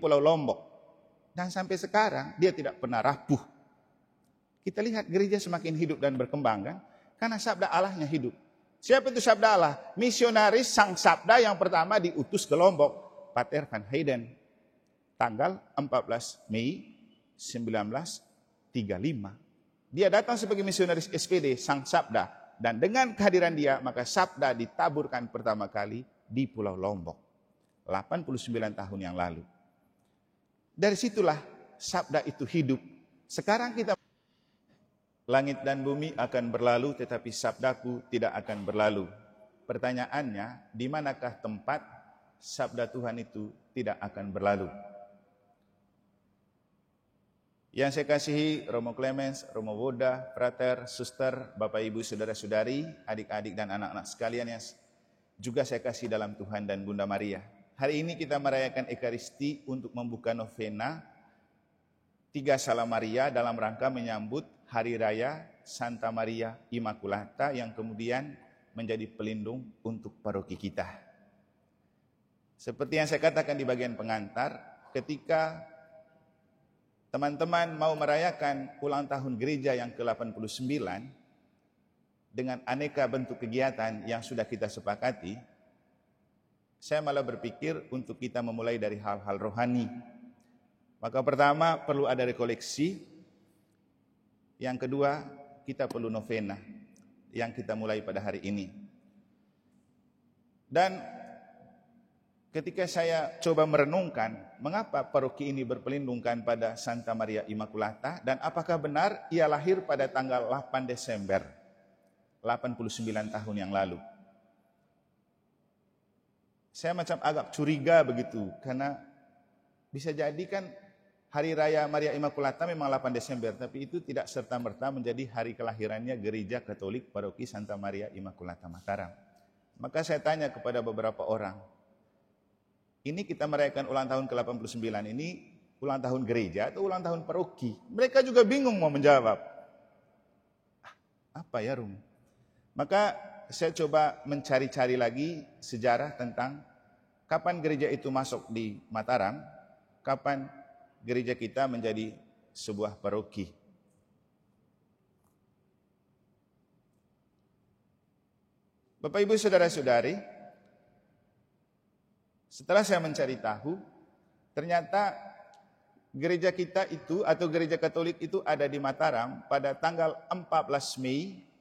Pulau Lombok. Dan sampai sekarang dia tidak pernah rapuh. Kita lihat gereja semakin hidup dan berkembang kan? Karena sabda Allahnya hidup. Siapa itu sabda Allah? Misionaris sang sabda yang pertama diutus ke Lombok, Pater Van Heijden. Tanggal 14 Mei 1935. Dia datang sebagai misionaris SPD sang sabda. Dan dengan kehadiran dia, maka sabda ditaburkan pertama kali di Pulau Lombok. 89 tahun yang lalu. Dari situlah sabda itu hidup. Sekarang kita, langit dan bumi akan berlalu, tetapi sabdaku tidak akan berlalu. Pertanyaannya, di manakah tempat sabda Tuhan itu tidak akan berlalu? Yang saya kasihi Romo Clemens, Romo Boda, Frater, Suster, Bapak Ibu, Saudara-saudari, adik-adik dan anak-anak sekalian yang juga saya kasih dalam Tuhan dan Bunda Maria. Hari ini kita merayakan Ekaristi untuk membuka novena Tiga Salam Maria dalam rangka menyambut Hari Raya Santa Maria Immaculata yang kemudian menjadi pelindung untuk paroki kita. Seperti yang saya katakan di bagian pengantar, ketika teman-teman mau merayakan ulang tahun gereja yang ke-89 dengan aneka bentuk kegiatan yang sudah kita sepakati, saya malah berpikir untuk kita memulai dari hal-hal rohani. Maka pertama perlu ada rekoleksi. Yang kedua kita perlu novena yang kita mulai pada hari ini. Dan ketika saya coba merenungkan mengapa paroki ini berpelindungkan pada Santa Maria Immaculata dan apakah benar ia lahir pada tanggal 8 Desember 89 tahun yang lalu. Saya macam agak curiga begitu, karena bisa jadi kan Hari Raya Maria Immaculata memang 8 Desember, tapi itu tidak serta-merta menjadi hari kelahirannya Gereja Katolik Paroki Santa Maria Immaculata Mataram. Maka saya tanya kepada beberapa orang, ini kita merayakan ulang tahun ke-89, ini ulang tahun gereja atau ulang tahun paroki? Mereka juga bingung mau menjawab. Apa ya Rum? Maka saya coba mencari-cari lagi sejarah tentang kapan gereja itu masuk di Mataram, kapan gereja kita menjadi sebuah paroki. Bapak Ibu Saudara-saudari, setelah saya mencari tahu, ternyata gereja kita itu atau gereja Katolik itu ada di Mataram pada tanggal 14 Mei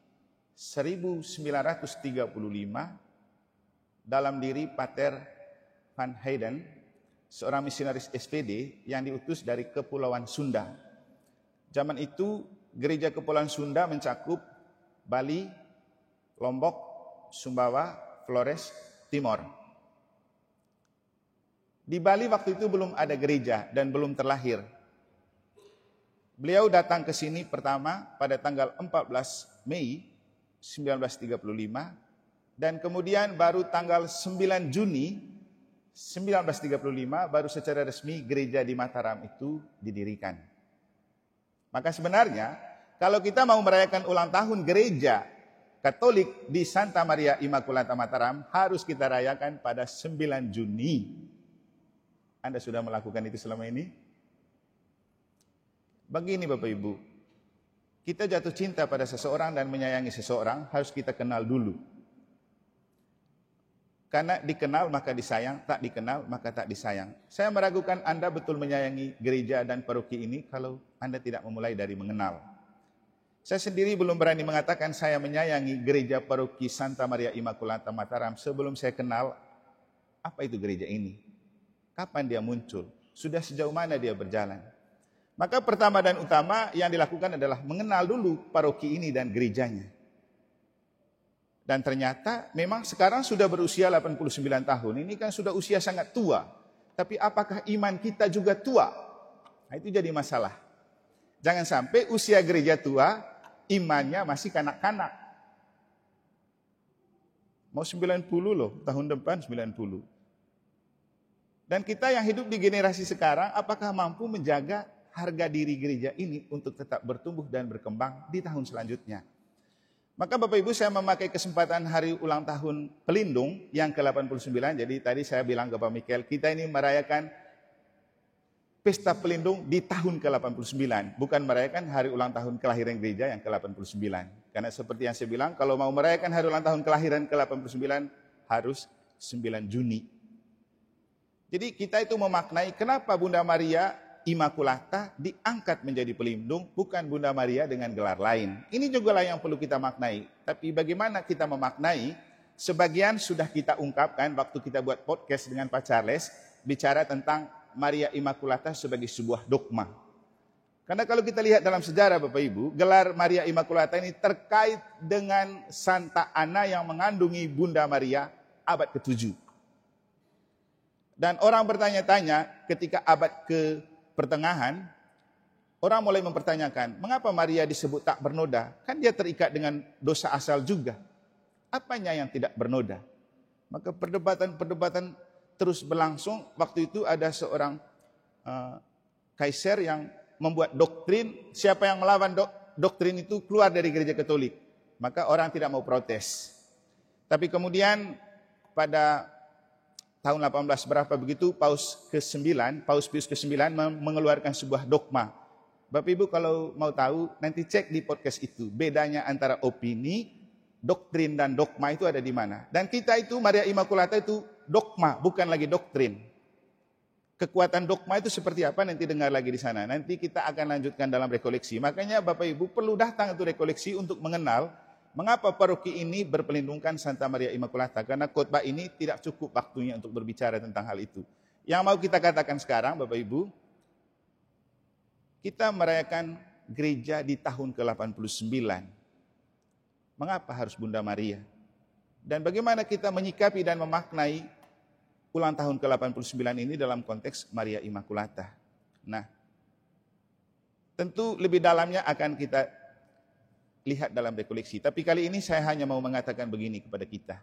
1935 dalam diri Pater Van Heijden, seorang misionaris SPD yang diutus dari Kepulauan Sunda. Zaman itu gereja Kepulauan Sunda mencakup Bali, Lombok, Sumbawa, Flores, Timor. Di Bali waktu itu belum ada gereja dan belum terlahir. Beliau datang ke sini pertama pada tanggal 14 Mei 1935 dan kemudian baru tanggal 9 Juni 1935 baru secara resmi gereja di Mataram itu didirikan. Maka sebenarnya kalau kita mau merayakan ulang tahun gereja Katolik di Santa Maria Immaculata Mataram harus kita rayakan pada 9 Juni. Anda sudah melakukan itu selama ini? Begini Bapak Ibu, kita jatuh cinta pada seseorang dan menyayangi seseorang harus kita kenal dulu. Karena dikenal maka disayang, tak dikenal maka tak disayang. Saya meragukan Anda betul menyayangi gereja dan paroki ini kalau Anda tidak memulai dari mengenal. Saya sendiri belum berani mengatakan saya menyayangi gereja paroki Santa Maria Immaculata Mataram sebelum saya kenal apa itu gereja ini. Kapan dia muncul? Sudah sejauh mana dia berjalan? Maka pertama dan utama yang dilakukan adalah mengenal dulu paroki ini dan gerejanya. Dan ternyata memang sekarang sudah berusia 89 tahun. Ini kan sudah usia sangat tua. Tapi apakah iman kita juga tua? Nah, itu jadi masalah. Jangan sampai usia gereja tua, imannya masih kanak-kanak. Mau 90 loh, tahun depan 90. Dan kita yang hidup di generasi sekarang, apakah mampu menjaga harga diri gereja ini untuk tetap bertumbuh dan berkembang di tahun selanjutnya? Maka Bapak Ibu, saya memakai kesempatan hari ulang tahun pelindung yang ke-89. Jadi tadi saya bilang ke Pak Mikel, kita ini merayakan pesta pelindung di tahun ke-89. Bukan merayakan hari ulang tahun kelahiran gereja yang ke-89. Karena seperti yang saya bilang, kalau mau merayakan hari ulang tahun kelahiran ke-89 harus 9 Juni. Jadi kita itu memaknai kenapa Bunda Maria Immaculata diangkat menjadi pelindung, bukan Bunda Maria dengan gelar lain. Ini juga lah yang perlu kita maknai. Tapi bagaimana kita memaknai, sebagian sudah kita ungkapkan waktu kita buat podcast dengan Pak Charles, bicara tentang Maria Immaculata sebagai sebuah dogma. Karena kalau kita lihat dalam sejarah Bapak Ibu, gelar Maria Immaculata ini terkait dengan Santa Ana yang mengandungi Bunda Maria abad ke-7. Dan orang bertanya-tanya ketika abad ke pertengahan, orang mulai mempertanyakan, mengapa Maria disebut tak bernoda? Kan dia terikat dengan dosa asal juga. Apanya yang tidak bernoda? Maka perdebatan terus berlangsung. Waktu itu ada seorang kaiser yang membuat doktrin, siapa yang melawan doktrin itu keluar dari gereja Katolik. Maka orang tidak mau protes. Tapi kemudian pada tahun 18 berapa begitu, Paus Pius ke-9 mengeluarkan sebuah dogma. Bapak Ibu kalau mau tahu, nanti cek di podcast itu. Bedanya antara opini, doktrin dan dogma itu ada di mana. Dan kita itu, Maria Immaculata itu dogma, bukan lagi doktrin. Kekuatan dogma itu seperti apa nanti dengar lagi di sana. Nanti kita akan lanjutkan dalam rekoleksi. Makanya Bapak Ibu perlu datang itu rekoleksi untuk mengenal mengapa paroki ini berpelindungkan Santa Maria Immaculata. Karena khotbah ini tidak cukup waktunya untuk berbicara tentang hal itu. Yang mau kita katakan sekarang Bapak Ibu, kita merayakan gereja di tahun ke-89. Mengapa harus Bunda Maria? Dan bagaimana kita menyikapi dan memaknai ulang tahun ke-89 ini dalam konteks Maria Immaculata. Nah, tentu lebih dalamnya akan kita lihat dalam rekoleksi. Tapi kali ini saya hanya mau mengatakan begini kepada kita.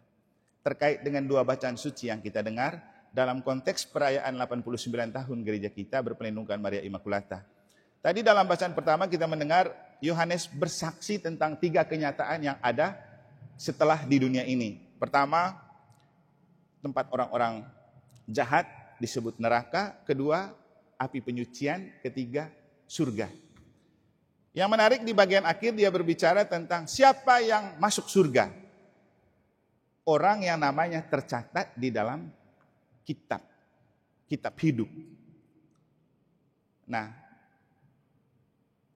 Terkait dengan dua bacaan suci yang kita dengar dalam konteks perayaan 89 tahun gereja kita berpelindungkan Maria Immaculata. Tadi dalam bacaan pertama kita mendengar Yohanes bersaksi tentang 3 kenyataan yang ada setelah di dunia ini. Pertama, tempat orang-orang jahat disebut neraka, kedua api penyucian, ketiga surga. Yang menarik di bagian akhir dia berbicara tentang siapa yang masuk surga. Orang yang namanya tercatat di dalam kitab hidup. Nah,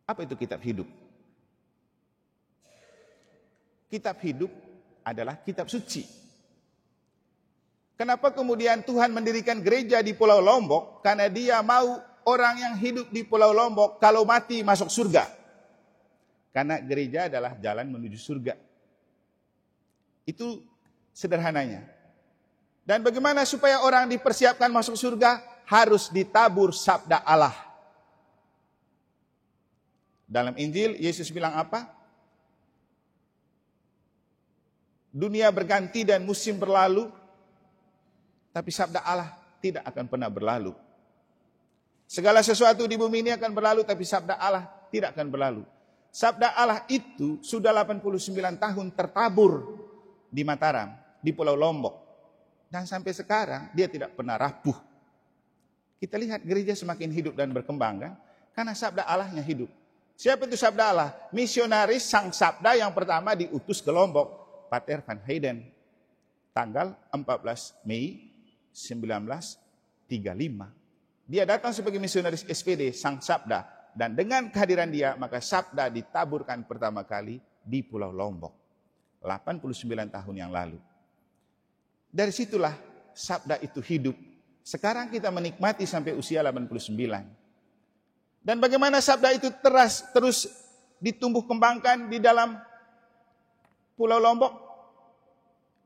apa itu kitab hidup? Kitab hidup adalah kitab suci. Kenapa kemudian Tuhan mendirikan gereja di Pulau Lombok? Karena dia mau orang yang hidup di Pulau Lombok kalau mati masuk surga. Karena gereja adalah jalan menuju surga. Itu sederhananya. Dan bagaimana supaya orang dipersiapkan masuk surga? Harus ditabur sabda Allah. Dalam Injil, Yesus bilang apa? Dunia berganti dan musim berlalu, tapi sabda Allah tidak akan pernah berlalu. Segala sesuatu di bumi ini akan berlalu, tapi sabda Allah tidak akan berlalu. Sabda Allah itu sudah 89 tahun tertabur di Mataram, di Pulau Lombok. Dan sampai sekarang dia tidak pernah rapuh. Kita lihat gereja semakin hidup dan berkembang kan? Karena sabda Allahnya hidup. Siapa itu sabda Allah? Misionaris sang sabda yang pertama diutus ke Lombok, Pater Van Heyden. Tanggal 14 Mei 1935. Dia datang sebagai misionaris SPD Sang Sabda, dan dengan kehadiran dia maka sabda ditaburkan pertama kali di Pulau Lombok 89 tahun yang lalu. Dari situlah sabda itu hidup. Sekarang kita menikmati sampai usia 89. Dan bagaimana sabda itu terus ditumbuh kembangkan di dalam Pulau Lombok?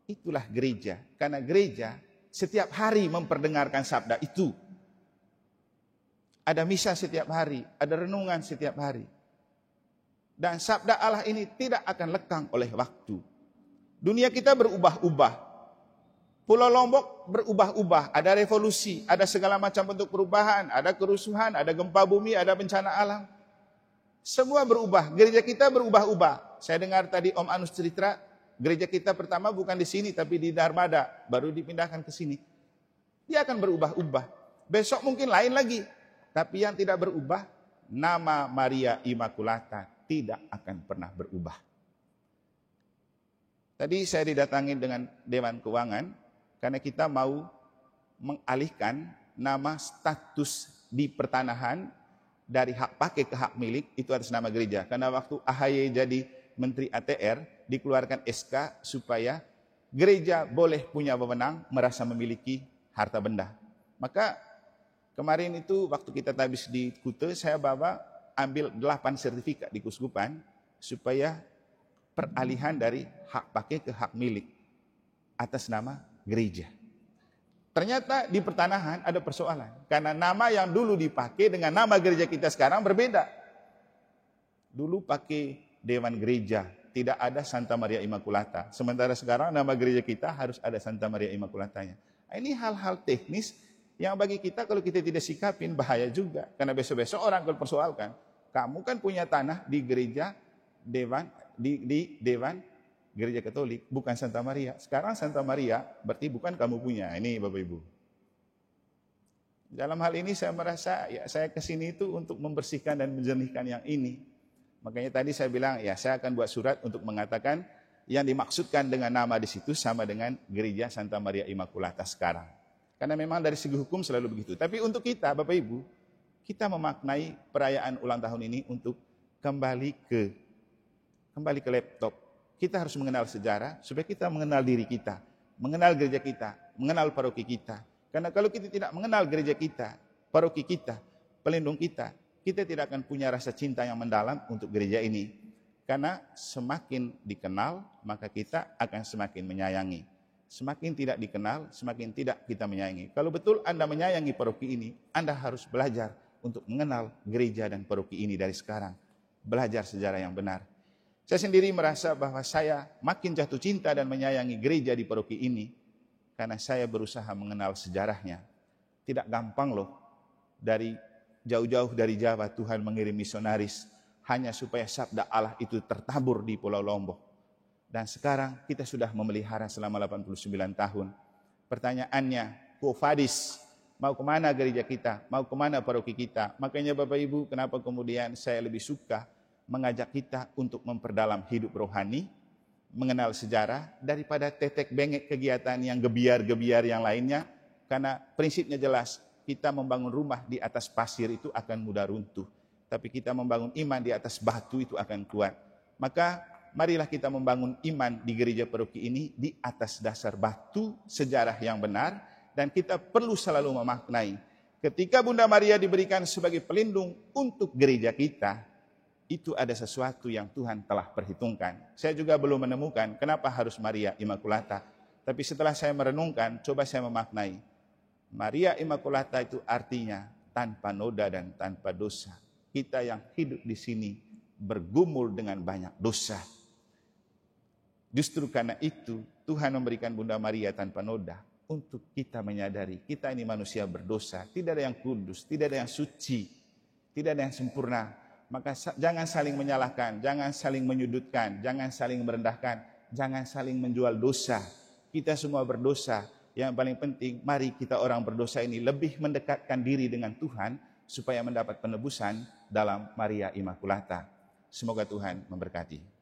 Itulah gereja. Karena gereja setiap hari memperdengarkan sabda itu. Ada misa setiap hari, ada renungan setiap hari. Dan sabda Allah ini tidak akan lekang oleh waktu. Dunia kita berubah-ubah. Pulau Lombok berubah-ubah, ada revolusi, ada segala macam bentuk perubahan, ada kerusuhan, ada gempa bumi, ada bencana alam. Semua berubah, gereja kita berubah-ubah. Saya dengar tadi Om Anus cerita, gereja kita pertama bukan di sini tapi di Darmada, baru dipindahkan ke sini. Dia akan berubah-ubah. Besok mungkin lain lagi. Tapi yang tidak berubah, nama Maria Immaculata tidak akan pernah berubah. Tadi saya didatangi dengan Dewan Keuangan karena kita mau mengalihkan nama status di pertanahan dari hak pakai ke hak milik itu atas nama gereja. Karena waktu AHY jadi Menteri ATR dikeluarkan SK supaya gereja boleh punya wewenang merasa memiliki harta benda. Maka kemarin itu waktu kita tabis di Kute, saya bawa ambil 8 sertifikat di Kuskupan supaya peralihan dari hak pakai ke hak milik atas nama gereja. Ternyata di pertanahan ada persoalan. Karena nama yang dulu dipakai dengan nama gereja kita sekarang berbeda. Dulu pakai Dewan Gereja, tidak ada Santa Maria Immaculata. Sementara sekarang nama gereja kita harus ada Santa Maria Immaculatanya. Ini hal-hal teknis yang bagi kita kalau kita tidak sikapin bahaya juga. Karena besok-besok orang kalau persoalkan, kamu kan punya tanah di gereja Dewan, di Dewan Gereja Katolik, bukan Santa Maria. Sekarang Santa Maria berarti bukan kamu punya. Ini Bapak Ibu. Dalam hal ini saya merasa ya saya kesini itu untuk membersihkan dan menjernihkan yang ini. Makanya tadi saya bilang ya saya akan buat surat untuk mengatakan yang dimaksudkan dengan nama di situ sama dengan Gereja Santa Maria Immaculata sekarang. Karena memang dari segi hukum selalu begitu. Tapi untuk kita Bapak Ibu, kita memaknai perayaan ulang tahun ini untuk kembali ke laptop. Kita harus mengenal sejarah supaya kita mengenal diri kita, mengenal gereja kita, mengenal paroki kita. Karena kalau kita tidak mengenal gereja kita, paroki kita, pelindung kita, kita tidak akan punya rasa cinta yang mendalam untuk gereja ini. Karena semakin dikenal, maka kita akan semakin menyayangi. Semakin tidak dikenal, semakin tidak kita menyayangi. Kalau betul Anda menyayangi paroki ini, Anda harus belajar untuk mengenal gereja dan paroki ini dari sekarang. Belajar sejarah yang benar. Saya sendiri merasa bahwa saya makin jatuh cinta dan menyayangi gereja di paroki ini karena saya berusaha mengenal sejarahnya. Tidak gampang loh, dari jauh-jauh dari Jawa Tuhan mengirim misionaris hanya supaya sabda Allah itu tertabur di Pulau Lombok. Dan sekarang kita sudah memelihara selama 89 tahun. Pertanyaannya, Quo Vadis, mau kemana gereja kita? Mau kemana paroki kita? Makanya Bapak Ibu, kenapa kemudian saya lebih suka mengajak kita untuk memperdalam hidup rohani, mengenal sejarah, daripada tetek bengek kegiatan yang gebiar-gebiar yang lainnya. Karena prinsipnya jelas, kita membangun rumah di atas pasir itu akan mudah runtuh. Tapi kita membangun iman di atas batu itu akan kuat. Maka marilah kita membangun iman di gereja paroki ini di atas dasar batu sejarah yang benar. Dan kita perlu selalu memaknai, ketika Bunda Maria diberikan sebagai pelindung untuk gereja kita, itu ada sesuatu yang Tuhan telah perhitungkan. Saya juga belum menemukan kenapa harus Maria Immaculata. Tapi setelah saya merenungkan, coba saya memaknai. Maria Immaculata itu artinya tanpa noda dan tanpa dosa. Kita yang hidup di sini bergumul dengan banyak dosa. Justru karena itu Tuhan memberikan Bunda Maria tanpa noda untuk kita menyadari kita ini manusia berdosa. Tidak ada yang kudus, tidak ada yang suci, tidak ada yang sempurna. Maka jangan saling menyalahkan, jangan saling menyudutkan, jangan saling merendahkan, jangan saling menjual dosa. Kita semua berdosa. Yang paling penting, mari kita orang berdosa ini lebih mendekatkan diri dengan Tuhan supaya mendapat penebusan dalam Maria Immaculata. Semoga Tuhan memberkati.